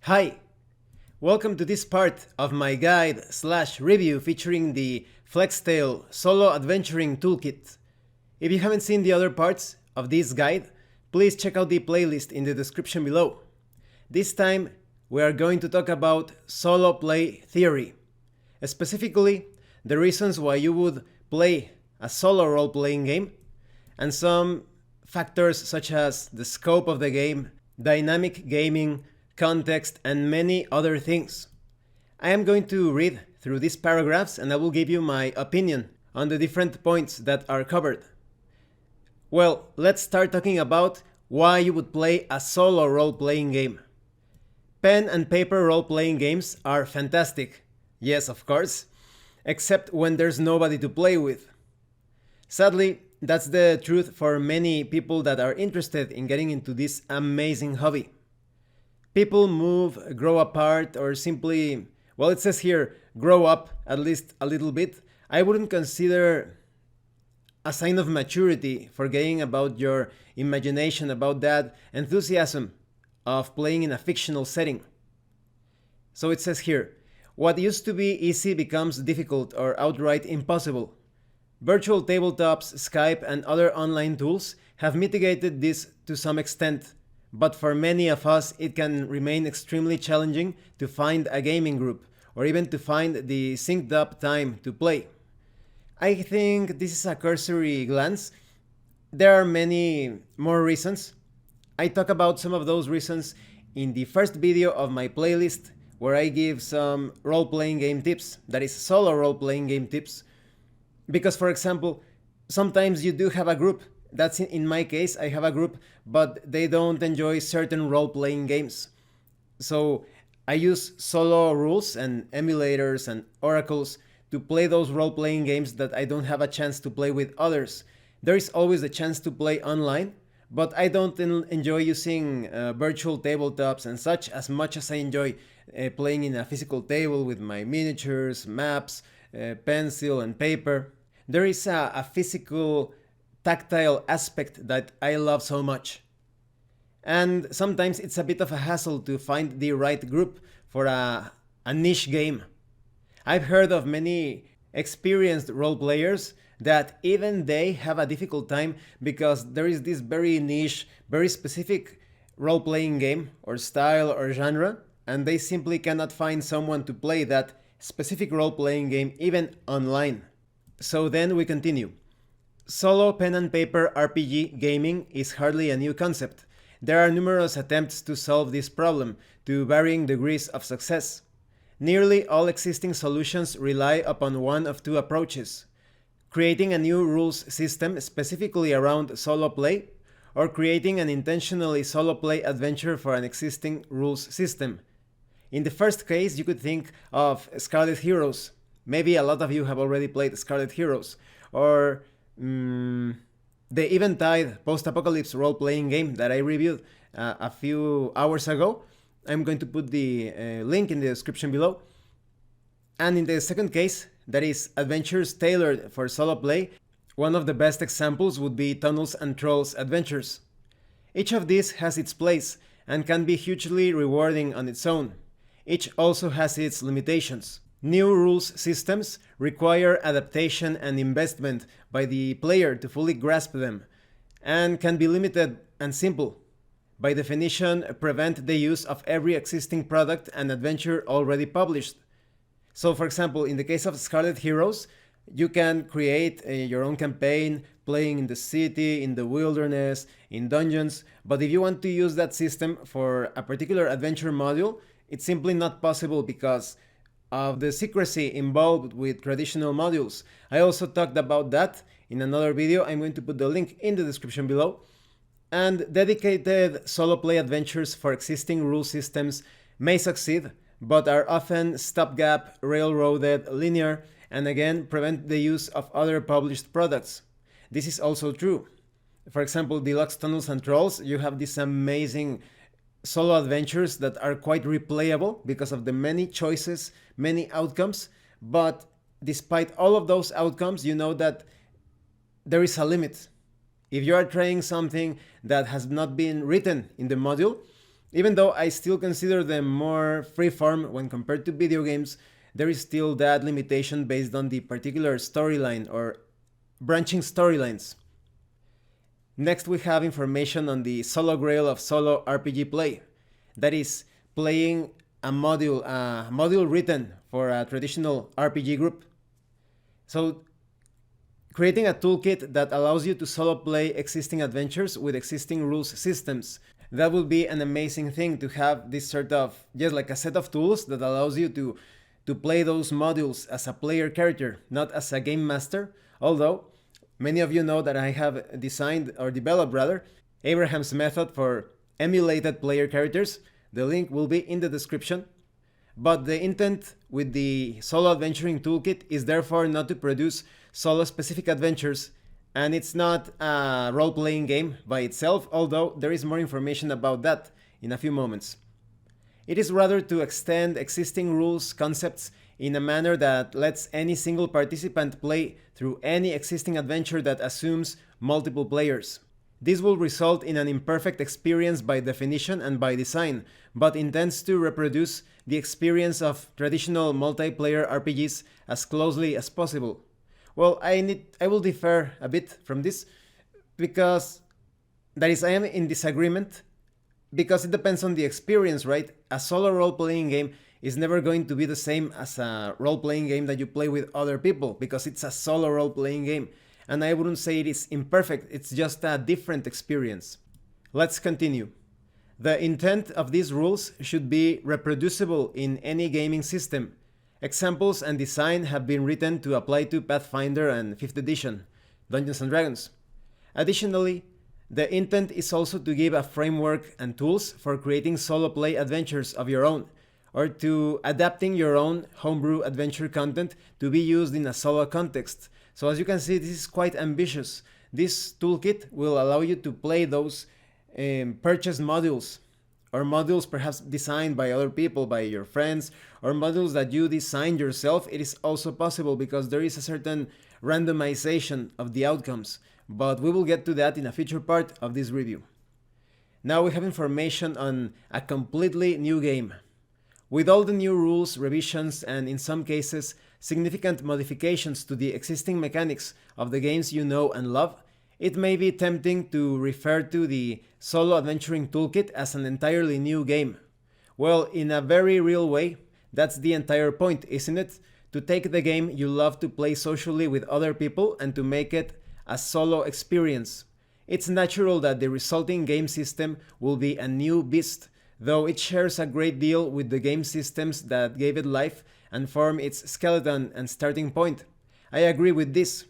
Hi! Welcome to this part of my guide/review featuring the FlexTale Solo Adventuring Toolkit. If you haven't seen the other parts of this guide, please check out the playlist in the description below. This time, we are going to talk about solo play theory. Specifically, the reasons why you would play a solo role-playing game, and some factors such as the scope of the game, dynamic gaming, context, and many other things. I am going to read through these paragraphs and I will give you my opinion on the different points that are covered. Well, let's start talking about why you would play a solo role-playing game. Pen and paper role-playing games are fantastic. Yes, of course. Except when there's nobody to play with. Sadly, that's the truth for many people that are interested in getting into this amazing hobby. People move, grow apart, or simply, well, it says here, grow up at least a little bit. I wouldn't consider a sign of maturity forgetting about your imagination, about that enthusiasm of playing in a fictional setting. So it says here, what used to be easy becomes difficult or outright impossible. Virtual tabletops, Skype, and other online tools have mitigated this to some extent, but for many of us it can remain extremely challenging to find a gaming group, or even to find the synced up time to play. I think this is a cursory glance. There are many more reasons. I talk about some of those reasons in the first video of my playlist, where I give some role-playing game tips, that is solo role-playing game tips. Because, for example, sometimes you do have a group. That's in my case, I have a group, but they don't enjoy certain role-playing games. So I use solo rules and emulators and oracles to play those role-playing games that I don't have a chance to play with others. There is always a chance to play online, but I don't enjoy using virtual tabletops and such as much as I enjoy playing in a physical table with my miniatures, maps, pencil and paper. There is a physical, tactile aspect that I love so much. And sometimes it's a bit of a hassle to find the right group for a niche game. I've heard of many experienced role players that even they have a difficult time because there is this very niche, very specific role-playing game or style or genre, and they simply cannot find someone to play that specific role-playing game even online. So then we continue. Solo pen and paper RPG gaming is hardly a new concept. There are numerous attempts to solve this problem, to varying degrees of success. Nearly all existing solutions rely upon one of two approaches: creating a new rules system specifically around solo play, or creating an intentionally solo play adventure for an existing rules system. In the first case, you could think of Scarlet Heroes. Maybe a lot of you have already played Scarlet Heroes, or the Eventide post-apocalypse role-playing game that I reviewed a few hours ago. I'm going to put the link in the description below. And in the second case, that is adventures tailored for solo play, one of the best examples would be Tunnels and Trolls Adventures. Each of these has its place and can be hugely rewarding on its own. Each also has its limitations. New rules systems require adaptation and investment by the player to fully grasp them, and can be limited and simple. By definition, prevent the use of every existing product and adventure already published. So for example, in the case of Scarlet Heroes, you can create your own campaign, playing in the city, in the wilderness, in dungeons, but if you want to use that system for a particular adventure module, it's simply not possible because of the secrecy involved with traditional modules. I also talked about that in another video. I'm going to put the link in the description below. And dedicated solo play adventures for existing rule systems may succeed, but are often stopgap, railroaded, linear, and again prevent the use of other published products. This is also true. For example, Deluxe Tunnels and Trolls, you have these amazing solo adventures that are quite replayable because of the many choices, many outcomes, but despite all of those outcomes, you know that there is a limit. If you are trying something that has not been written in the module, Even though I still consider them more freeform when compared to video games, there is still that limitation based on the particular storyline or branching storylines. Next, we have information on the solo grail of solo RPG play. That is, playing a module written for a traditional RPG group. So, creating a toolkit that allows you to solo play existing adventures with existing rules systems. That would be an amazing thing to have this sort of, just like a set of tools that allows you to play those modules as a player character, not as a game master. Although, many of you know that I have designed, or developed rather, Abraham's method for emulated player characters. The link will be in the description. But the intent with the Solo Adventuring Toolkit is therefore not to produce solo-specific adventures, and it's not a role-playing game by itself, although there is more information about that in a few moments. It is rather to extend existing rules, concepts, in a manner that lets any single participant play through any existing adventure that assumes multiple players. This will result in an imperfect experience by definition and by design, but intends to reproduce the experience of traditional multiplayer RPGs as closely as possible. Well, I will differ a bit from this because that is, I am in disagreement because it depends on the experience, right? A solo role-playing game is never going to be the same as a role-playing game that you play with other people because it's a solo role-playing game. And I wouldn't say it is imperfect, it's just a different experience. Let's continue. The intent of these rules should be reproducible in any gaming system. Examples and design have been written to apply to Pathfinder and 5th edition, Dungeons & Dragons. Additionally, the intent is also to give a framework and tools for creating solo play adventures of your own, or to adapting your own homebrew adventure content to be used in a solo context. So as you can see, this is quite ambitious. This toolkit will allow you to play those purchased modules, or modules perhaps designed by other people, by your friends, or modules that you designed yourself. It is also possible because there is a certain randomization of the outcomes, but we will get to that in a future part of this review. Now we have information on a completely new game. With all the new rules, revisions, and in some cases, significant modifications to the existing mechanics of the games you know and love, it may be tempting to refer to the Solo Adventuring Toolkit as an entirely new game. Well, in a very real way, that's the entire point, isn't it? To take the game you love to play socially with other people and to make it a solo experience. It's natural that the resulting game system will be a new beast, though it shares a great deal with the game systems that gave it life and form its skeleton and starting point. I agree with this.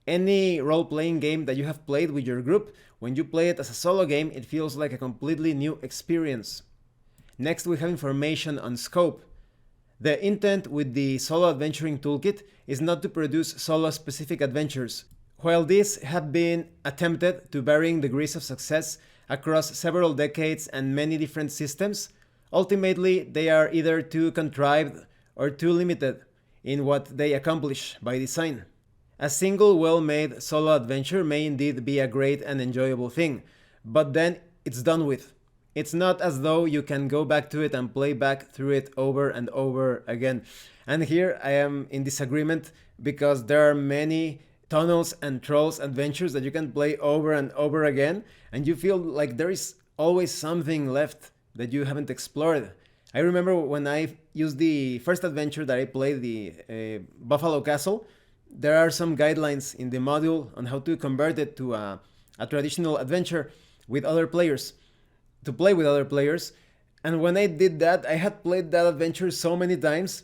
Any role-playing game that you have played with your group, when you play it as a solo game, it feels like a completely new experience. Next, we have information on scope. The intent with the Solo Adventuring Toolkit is not to produce solo-specific adventures. While these have been attempted to varying degrees of success across several decades and many different systems, ultimately they are either too contrived or too limited in what they accomplish by design. A single well-made solo adventure may indeed be a great and enjoyable thing, but then it's done with. It's not as though you can go back to it and play back through it over and over again. And here I am in disagreement because there are many Tunnels and Trolls adventures that you can play over and over again, and you feel like there is always something left that you haven't explored. I remember when I used the first adventure that I played, the Buffalo Castle, there are some guidelines in the module on how to convert it to a traditional adventure with other players, to play with other players. And when I did that, I had played that adventure so many times,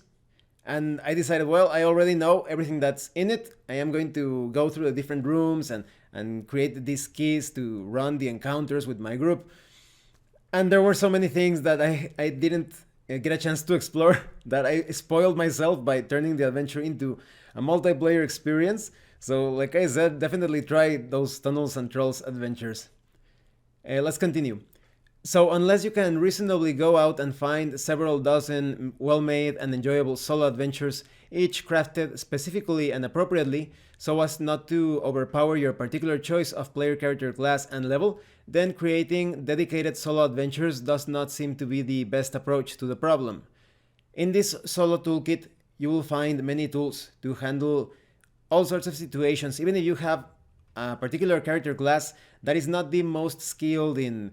and I decided, well, I already know everything that's in it. I am going to go through the different rooms and create these keys to run the encounters with my group. And there were so many things that I didn't get a chance to explore that I spoiled myself by turning the adventure into a multiplayer experience. So like I said, definitely try those Tunnels and Trolls adventures. Let's continue. So unless you can reasonably go out and find several dozen well-made and enjoyable solo adventures, each crafted specifically and appropriately so as not to overpower your particular choice of player character class and level, then creating dedicated solo adventures does not seem to be the best approach to the problem. In this solo toolkit, you will find many tools to handle all sorts of situations, even if you have a particular character class that is not the most skilled in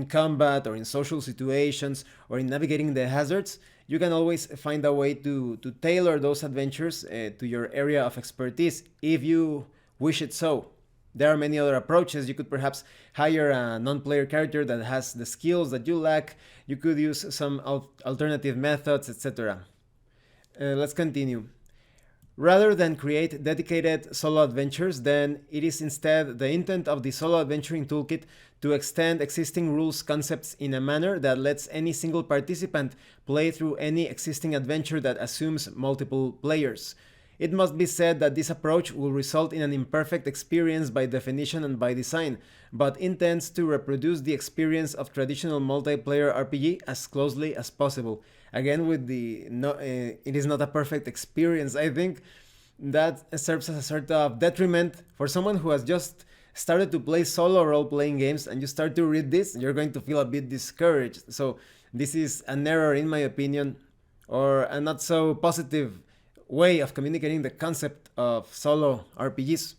combat or in social situations or in navigating the hazards. You can always find a way to tailor those adventures to your area of expertise if you wish it so. There are many other approaches. You could perhaps hire a non-player character that has the skills that you lack. You could use some alternative methods, etc. Let's continue. Rather than create dedicated solo adventures, then it is instead the intent of the Solo Adventuring Toolkit to extend existing rules concepts in a manner that lets any single participant play through any existing adventure that assumes multiple players. It must be said that this approach will result in an imperfect experience by definition and by design, but intends to reproduce the experience of traditional multiplayer RPG as closely as possible. Again, with the it is not a perfect experience. I think that serves as a sort of detriment for someone who has just started to play solo role-playing games, and you start to read this, you're going to feel a bit discouraged. So this is an error, in my opinion, or a not so positive way of communicating the concept of solo RPGs.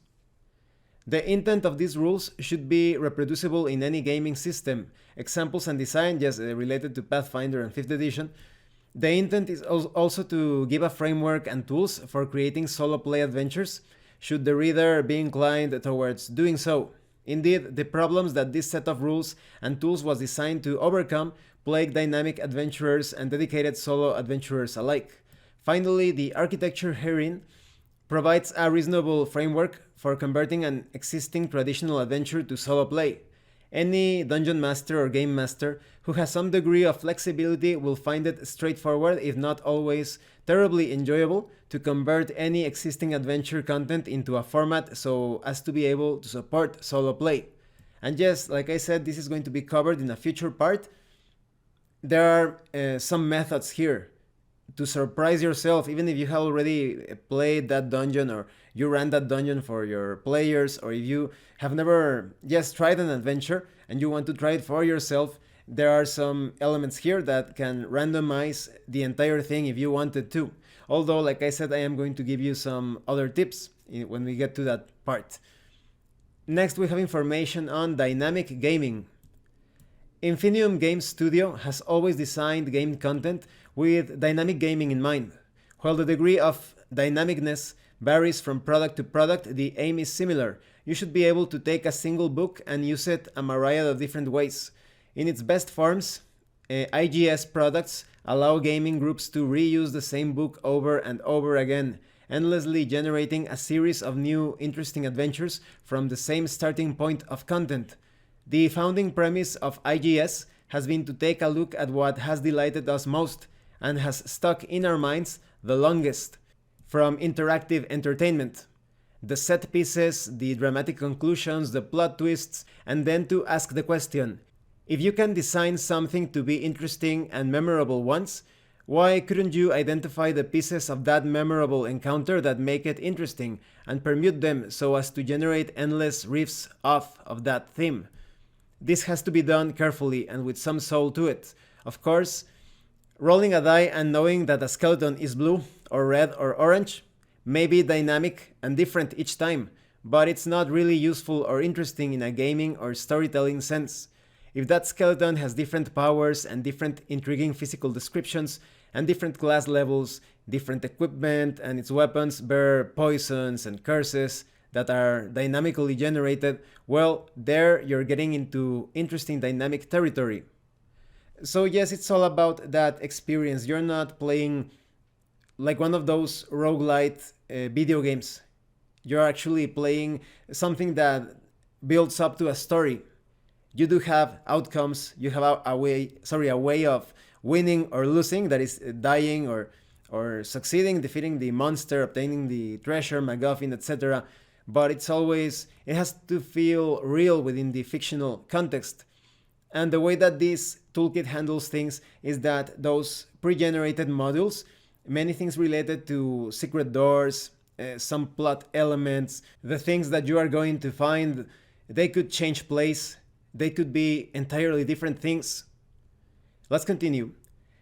The intent of these rules should be reproducible in any gaming system. Examples and design, just related to Pathfinder and 5th edition. The intent is also to give a framework and tools for creating solo play adventures, should the reader be inclined towards doing so. Indeed, the problems that this set of rules and tools was designed to overcome plague dynamic adventurers and dedicated solo adventurers alike. Finally, the architecture herein provides a reasonable framework for converting an existing traditional adventure to solo play. Any dungeon master or game master who has some degree of flexibility will find it straightforward, if not always terribly enjoyable, to convert any existing adventure content into a format so as to be able to support solo play. And yes, like I said, this is going to be covered in a future part. There are some methods here to surprise yourself, even if you have already played that dungeon or you ran that dungeon for your players, or if you have never just tried an adventure and you want to try it for yourself. There are some elements here that can randomize the entire thing if you wanted to. Although, like I said, I am going to give you some other tips when we get to that part. Next, we have information on dynamic gaming. Infinium Game Studio has always designed game content with dynamic gaming in mind. While the degree of dynamicness varies from product to product, the aim is similar. You should be able to take a single book and use it a myriad of different ways. In its best forms, IGS products allow gaming groups to reuse the same book over and over again, endlessly generating a series of new interesting adventures from the same starting point of content. The founding premise of IGS has been to take a look at what has delighted us most and has stuck in our minds the longest, from interactive entertainment, the set pieces, the dramatic conclusions, the plot twists, and then to ask the question, if you can design something to be interesting and memorable once, why couldn't you identify the pieces of that memorable encounter that make it interesting and permute them so as to generate endless riffs off of that theme? This has to be done carefully and with some soul to it. Of course, rolling a die and knowing that a skeleton is blue or red or orange may be dynamic and different each time, but it's not really useful or interesting in a gaming or storytelling sense. If that skeleton has different powers and different intriguing physical descriptions and different class levels, different equipment, and its weapons bear poisons and curses that are dynamically generated, well, there you're getting into interesting dynamic territory. So yes, it's all about that experience. You're not playing like one of those roguelite video games. You're actually playing something that builds up to a story. You do have outcomes. You have a way of winning or losing, that is dying or succeeding, defeating the monster, obtaining the treasure, MacGuffin, etc. But it has to feel real within the fictional context. And the way that this toolkit handles things is that those pre-generated modules, many things related to secret doors, some plot elements, the things that you are going to find they could change place, they could be entirely different things. Let's continue.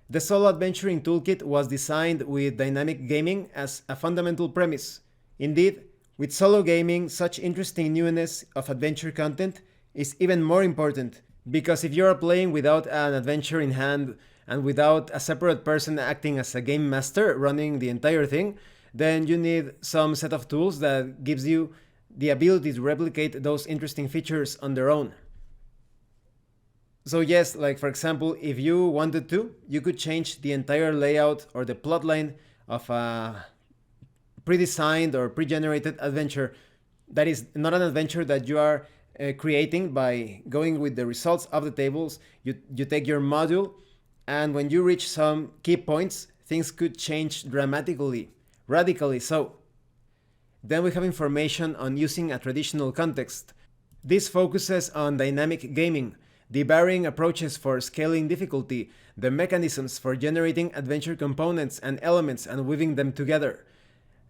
The Solo Adventuring Toolkit was designed with dynamic gaming as a fundamental premise. Indeed, with solo gaming, such interesting newness of adventure content is even more important, because if you are playing without an adventure in hand and without a separate person acting as a game master running the entire thing, then you need some set of tools that gives you the ability to replicate those interesting features on their own. So yes, like for example, if you wanted to, you could change the entire layout or the plotline of a pre-designed or pre-generated adventure. That is not an adventure that you are creating by going with the results of the tables. You take your module, and when you reach some key points, things could change dramatically, radically so. Then we have information on using a traditional context. This focuses on dynamic gaming, the varying approaches for scaling difficulty, the mechanisms for generating adventure components and elements and weaving them together.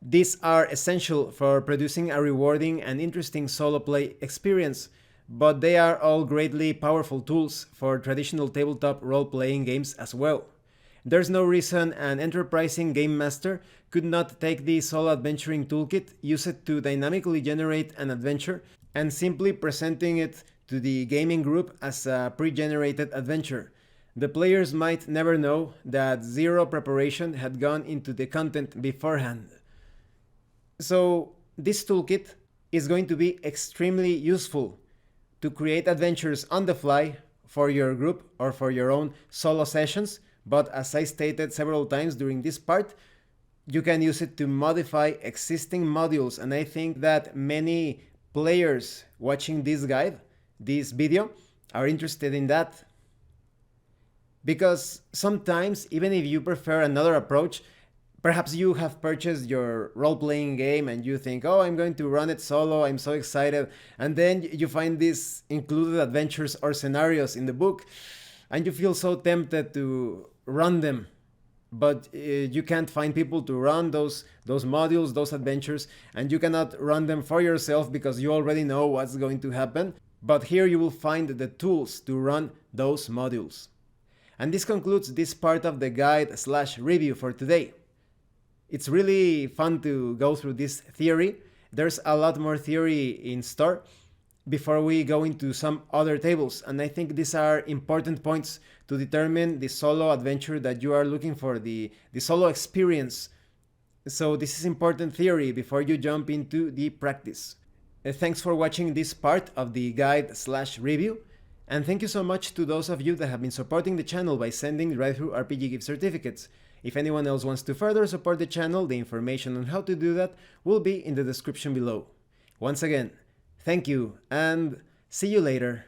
These are essential for producing a rewarding and interesting solo play experience, but they are all greatly powerful tools for traditional tabletop role-playing games as well. There's no reason an enterprising game master could not take the Solo Adventuring Toolkit, use it to dynamically generate an adventure, and simply presenting it to the gaming group as a pre-generated adventure. The players might never know that zero preparation had gone into the content beforehand. So this toolkit is going to be extremely useful to create adventures on the fly for your group or for your own solo sessions, but as I stated several times during this part, you can use it to modify existing modules, and I think that many players watching this guide, this video, are interested in that. Because sometimes, even if you prefer another approach, perhaps you have purchased your role-playing game and you think, oh, I'm going to run it solo, I'm so excited, and then you find these included adventures or scenarios in the book, and you feel so tempted to run them, but you can't find people to run those modules, those adventures, and you cannot run them for yourself because you already know what's going to happen. But here you will find the tools to run those modules. And this concludes this part of the guide/review for today. It's really fun to go through this theory. There's a lot more theory in store before we go into some other tables, and I think these are important points to determine the solo adventure that you are looking for, the solo experience. So this is important theory before you jump into the practice. Thanks for watching this part of the guide/review, and thank you so much to those of you that have been supporting the channel by sending Drive-Thru RPG gift certificates. If anyone else wants to further support the channel, the information on how to do that will be in the description below. Once again, thank you, and see you later.